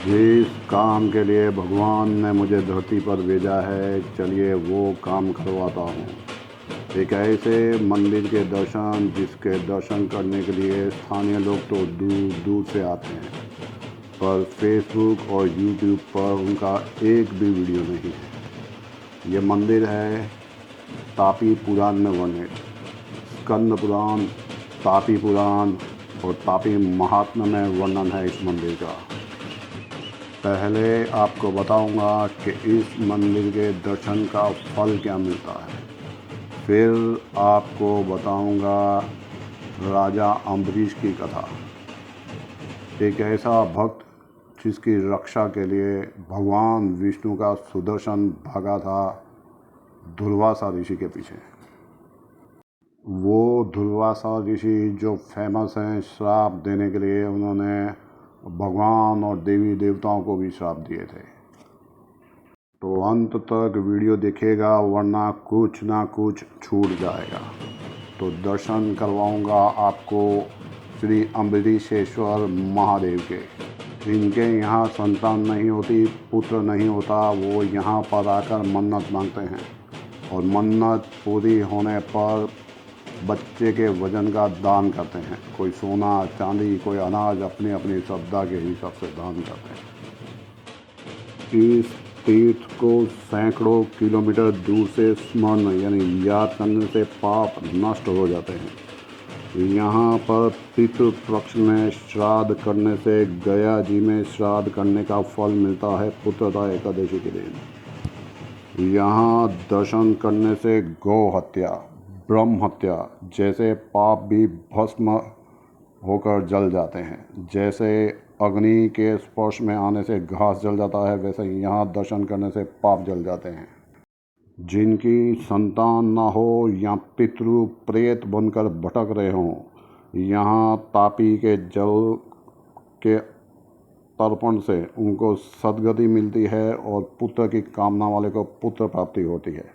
जिस काम के लिए भगवान ने मुझे धरती पर भेजा है, चलिए वो काम करवाता हूँ। एक ऐसे मंदिर के दर्शन जिसके दर्शन करने के लिए स्थानीय लोग तो दूर दूर से आते हैं, पर फेसबुक और यूट्यूब पर उनका एक भी वीडियो नहीं है। ये मंदिर है तापी पुराण में वर्णित। स्कंद पुराण, तापी पुराण और तापी महात्म्य में वर्णन है इस मंदिर का। पहले आपको बताऊंगा कि इस मंदिर के दर्शन का फल क्या मिलता है। फिर आपको बताऊंगा राजा अम्बरीश की कथा। एक ऐसा भक्त जिसकी रक्षा के लिए भगवान विष्णु का सुदर्शन भागा था दुर्वासा ऋषि के पीछे। वो दुर्वासा ऋषि जो फेमस हैं श्राप देने के लिए, उन्होंने भगवान और देवी देवताओं को भी श्राप दिए थे। तो अंत तक वीडियो देखिएगा, वरना कुछ ना कुछ छूट जाएगा। तो दर्शन करवाऊंगा आपको श्री अम्बरीशेश्वर महादेव के। जिनके यहाँ संतान नहीं होती, पुत्र नहीं होता, वो यहाँ पर आकर मन्नत मांगते हैं और मन्नत पूरी होने पर बच्चे के वजन का दान करते हैं। कोई सोना चांदी, कोई अनाज, अपनी अपनी श्रद्धा के हिसाब से दान करते हैं। इस तीर्थ को सैकड़ों किलोमीटर दूर से स्मरण यानी याद करने से पाप नष्ट हो जाते हैं। यहाँ पर पितृ पक्ष में श्राद्ध करने से गया जी में श्राद्ध करने का फल मिलता है पुत्रदा एकादशी के दिन। यहाँ दर्शन करने से गौ हत्या, ब्रह्म हत्या जैसे पाप भी भस्म होकर जल जाते हैं। जैसे अग्नि के स्पर्श में आने से घास जल जाता है, वैसे यहाँ दर्शन करने से पाप जल जाते हैं। जिनकी संतान ना हो या पितृ प्रेत बनकर भटक रहे हों, यहाँ तापी के जल के तर्पण से उनको सद्गति मिलती है और पुत्र की कामना वाले को पुत्र प्राप्ति होती है।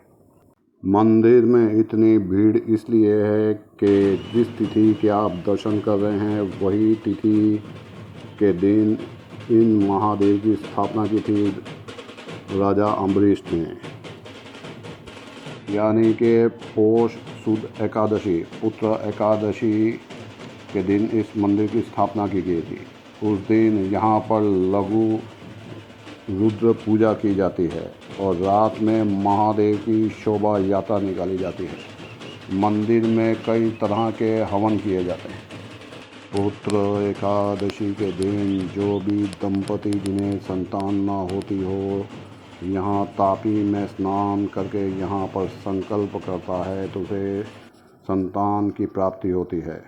मंदिर में इतनी भीड़ इसलिए है कि जिस तिथि के आप दर्शन कर रहे हैं वही तिथि के दिन इन महादेव की स्थापना की थी राजा अम्बरीश ने। यानी कि पौष शुद्ध एकादशी, पुत्र एकादशी के दिन इस मंदिर की स्थापना की गई थी। उस दिन यहाँ पर लघु रुद्र पूजा की जाती है और रात में महादेव की शोभा यात्रा निकाली जाती है। मंदिर में कई तरह के हवन किए जाते हैं। पुत्र एकादशी के दिन जो भी दंपति जिन्हें संतान न होती हो, यहाँ तापी में स्नान करके यहाँ पर संकल्प करता है तो उसे संतान की प्राप्ति होती है।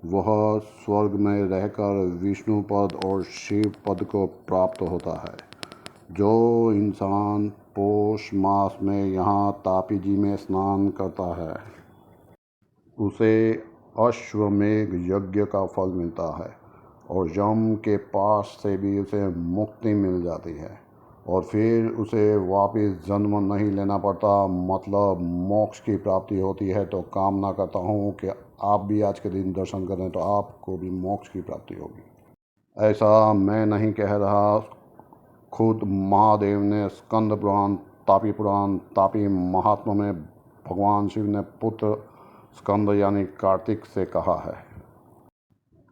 वह स्वर्ग में रहकर विष्णु पद और शिव पद को प्राप्त होता है। जो इंसान पौष मास में यहाँ तापी जी में स्नान करता है उसे अश्वमेघ यज्ञ का फल मिलता है और यम के पास से भी उसे मुक्ति मिल जाती है और फिर उसे वापस जन्म नहीं लेना पड़ता, मतलब मोक्ष की प्राप्ति होती है। तो कामना करता हूँ कि आप भी आज के दिन दर्शन करें तो आपको भी मोक्ष की प्राप्ति होगी। ऐसा मैं नहीं कह रहा, खुद महादेव ने स्कंद पुराण, तापी महात्म्य में भगवान शिव ने पुत्र स्कंद यानी कार्तिक से कहा है।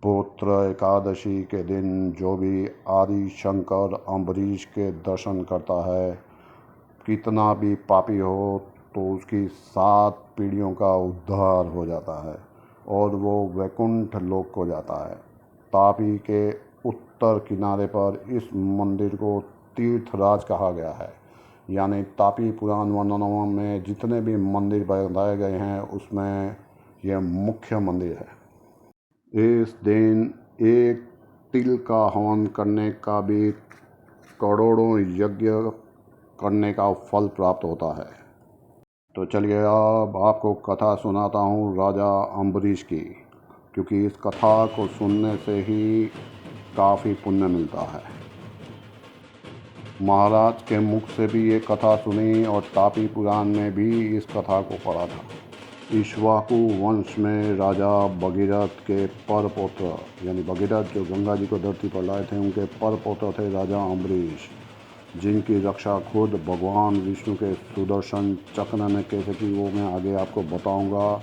पुत्र एकादशी के दिन जो भी आदि शंकर अम्बरीश के दर्शन करता है, कितना भी पापी हो तो उसकी 7 पीढ़ियों का उद्धार हो जाता है और वो वैकुंठ लोक को जाता है। तापी के उत्तर किनारे पर इस मंदिर को तीर्थराज कहा गया है। यानी तापी पुराण वर्णनों में जितने भी मंदिर बताए गए हैं उसमें यह मुख्य मंदिर है। इस दिन एक तिल का हवन करने का भी करोड़ों यज्ञ करने का फल प्राप्त होता है। तो चलिए अब आपको कथा सुनाता हूँ राजा अम्बरीश की, क्योंकि इस कथा को सुनने से ही काफ़ी पुण्य मिलता है। महाराज के मुख से भी ये कथा सुनी और तापी पुराण में भी इस कथा को पढ़ा था। इक्ष्वाकु वंश में राजा भगीरथ के परपौत्र यानी भगीरथ जो गंगा जी को धरती पर लाए थे उनके परपौत्र थे राजा अम्बरीश, जिनकी रक्षा खुद भगवान विष्णु के सुदर्शन चक्र ने कैसे की वो मैं आगे आपको बताऊंगा,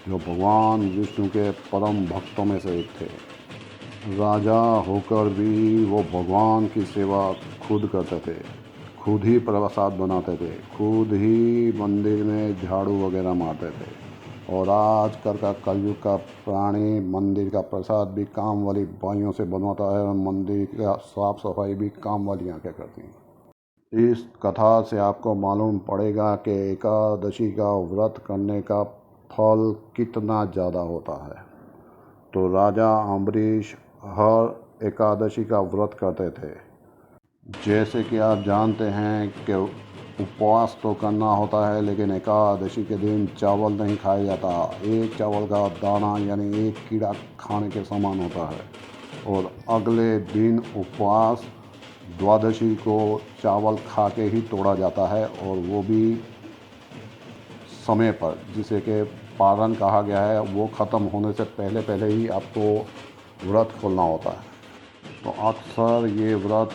जो भगवान विष्णु के परम भक्तों में से एक थे। राजा होकर भी वो भगवान की सेवा खुद करते थे, खुद ही प्रसाद बनाते थे, खुद ही मंदिर में झाड़ू वगैरह मारते थे। और आजकल का कलयुग का प्राणी मंदिर का प्रसाद भी काम वाली बाइयों से बनवाता है और मंदिर का साफ सफाई भी काम वाली आंखें करती हैं। इस कथा से आपको मालूम पड़ेगा कि एकादशी का व्रत करने का फल कितना ज़्यादा होता है। तो राजा अम्बरीश हर एकादशी का व्रत करते थे। जैसे कि आप जानते हैं कि उपवास तो करना होता है, लेकिन एकादशी के दिन चावल नहीं खाया जाता। एक चावल का दाना यानी एक कीड़ा खाने के समान होता है। और अगले दिन उपवास द्वादशी को चावल खा के ही तोड़ा जाता है, और वो भी समय पर, जिसे कि पारण कहा गया है, वो ख़त्म होने से पहले पहले ही आपको व्रत खोलना होता है। तो अक्सर ये व्रत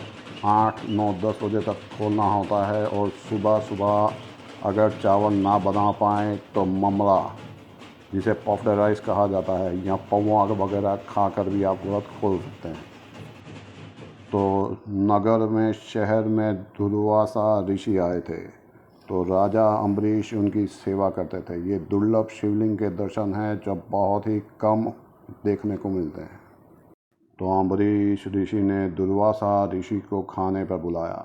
8, 9, 10 बजे तक खोलना होता है। और सुबह सुबह अगर चावल ना बना पाएँ तो ममरा, जिसे पफ्ड राइस कहा जाता है, या पौवा वगैरह खा कर भी आप व्रत खोल सकते हैं। तो नगर में, शहर में दुर्वासा ऋषि आए थे, तो राजा अम्बरीश उनकी सेवा करते थे। ये दुर्लभ शिवलिंग के दर्शन हैं जो बहुत ही कम देखने को मिलते हैं। तो अम्बरीश ऋषि ने दुर्वासा ऋषि को खाने पर बुलाया,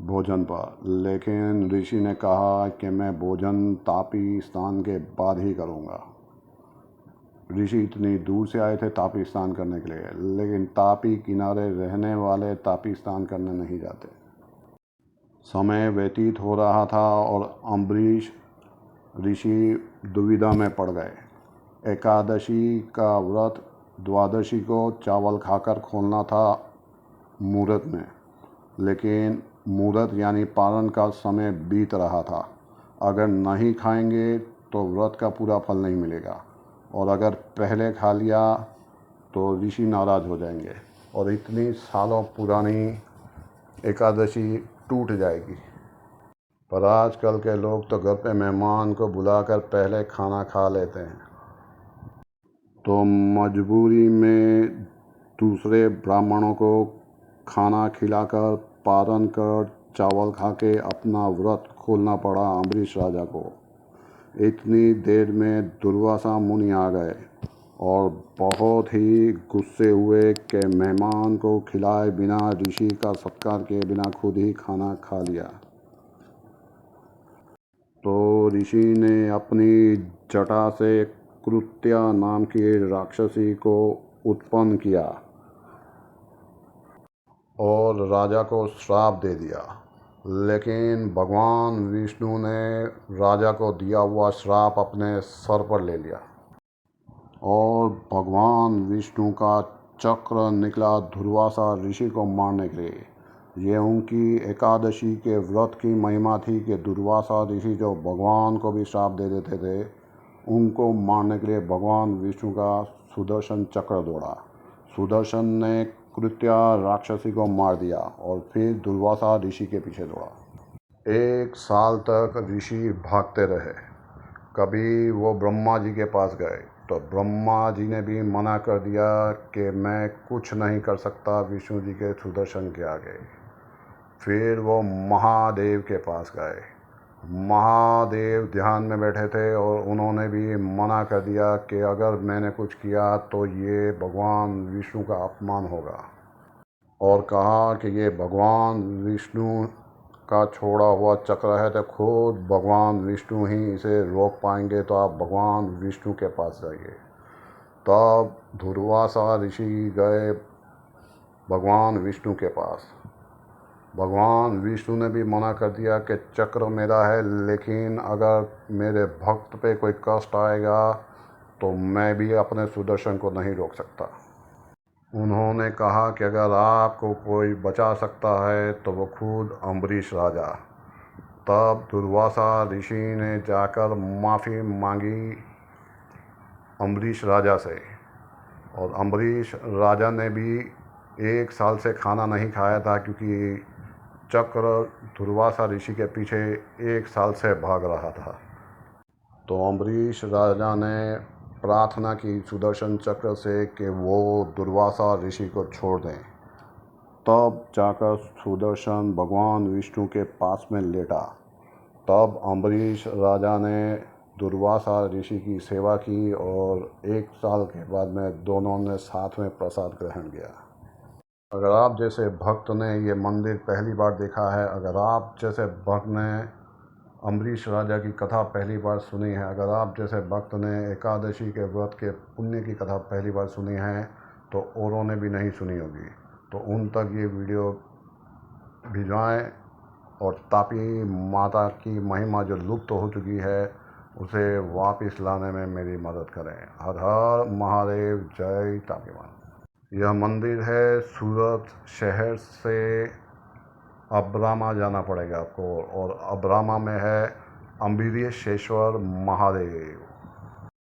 भोजन पर, लेकिन ऋषि ने कहा कि मैं भोजन तापी स्नान के बाद ही करूँगा। ऋषि इतनी दूर से आए थे तापी स्नान करने के लिए, लेकिन तापी किनारे रहने वाले तापी स्नान करने नहीं जाते। समय व्यतीत हो रहा था और अम्बरीश ऋषि दुविधा में पड़ गए। एकादशी का व्रत द्वादशी को चावल खाकर खोलना था मुहूर्त में, लेकिन मुहूर्त यानी पारण का समय बीत रहा था। अगर नहीं खाएंगे तो व्रत का पूरा फल नहीं मिलेगा, और अगर पहले खा लिया तो ऋषि नाराज़ हो जाएंगे और इतनी सालों पुरानी एकादशी टूट जाएगी। पर आजकल के लोग तो घर पे मेहमान को बुलाकर पहले खाना खा लेते हैं। तो मजबूरी में दूसरे ब्राह्मणों को खाना खिलाकर, पारण कर, चावल खा के अपना व्रत खोलना पड़ा अम्बरीश राजा को। इतनी देर में दुर्वासा मुनि आ गए और बहुत ही गुस्से हुए कि मेहमान को खिलाए बिना, ऋषि का सत्कार किए बिना खुद ही खाना खा लिया। तो ऋषि ने अपनी जटा से कृत्या नाम की राक्षसी को उत्पन्न किया और राजा को श्राप दे दिया। लेकिन भगवान विष्णु ने राजा को दिया हुआ श्राप अपने सर पर ले लिया और भगवान विष्णु का चक्र निकला दुर्वासा ऋषि को मारने के लिए। ये उनकी एकादशी के व्रत की महिमा थी कि दुर्वासा ऋषि जो भगवान को भी श्राप दे देते थे, उनको मारने के लिए भगवान विष्णु का सुदर्शन चक्र दौड़ा। सुदर्शन ने कृत्या राक्षसी को मार दिया और फिर दुर्वासा ऋषि के पीछे दौड़ा। 1 साल तक ऋषि भागते रहे। कभी वो ब्रह्मा जी के पास गए तो ब्रह्मा जी ने भी मना कर दिया कि मैं कुछ नहीं कर सकता विष्णु जी के सुदर्शन के आगे। फिर वो महादेव के पास गए। महादेव ध्यान में बैठे थे और उन्होंने भी मना कर दिया कि अगर मैंने कुछ किया तो ये भगवान विष्णु का अपमान होगा, और कहा कि ये भगवान विष्णु का छोड़ा हुआ चक्र है, तो खुद भगवान विष्णु ही इसे रोक पाएंगे, तो आप भगवान विष्णु के पास जाइए। तब दुर्वासा ऋषि गए भगवान विष्णु के पास। भगवान विष्णु ने भी मना कर दिया कि चक्र मेरा है, लेकिन अगर मेरे भक्त पे कोई कष्ट आएगा तो मैं भी अपने सुदर्शन को नहीं रोक सकता। उन्होंने कहा कि अगर आपको कोई बचा सकता है तो वो खुद अम्बरीश राजा। तब दुर्वासा ऋषि ने जाकर माफ़ी मांगी अम्बरीश राजा से, और अम्बरीश राजा ने भी 1 साल से खाना नहीं खाया था, क्योंकि चक्र दुर्वासा ऋषि के पीछे 1 साल से भाग रहा था। तो अम्बरीश राजा ने प्रार्थना की सुदर्शन चक्र से कि वो दुर्वासा ऋषि को छोड़ दें। तब जाकर सुदर्शन भगवान विष्णु के पास में लेटा। तब अम्बरीश राजा ने दुर्वासा ऋषि की सेवा की और 1 साल के बाद में दोनों ने साथ में प्रसाद ग्रहण किया। अगर आप जैसे भक्त ने ये मंदिर पहली बार देखा है, अगर आप जैसे भक्त ने अम्बरीश राजा की कथा पहली बार सुनी है, अगर आप जैसे भक्त ने एकादशी के व्रत के पुण्य की कथा पहली बार सुनी है, तो औरों ने भी नहीं सुनी होगी, तो उन तक ये वीडियो भिजवाएं और तापी माता की महिमा जो लुप्त हो चुकी है उसे वापस लाने में मेरी मदद करें। हर हर महादेव, जय तापी माता। यह मंदिर है सूरत शहर से अब्रामा जाना पड़ेगा आपको, और अब्रामा में है अम्बरीशेश्वर महादेव।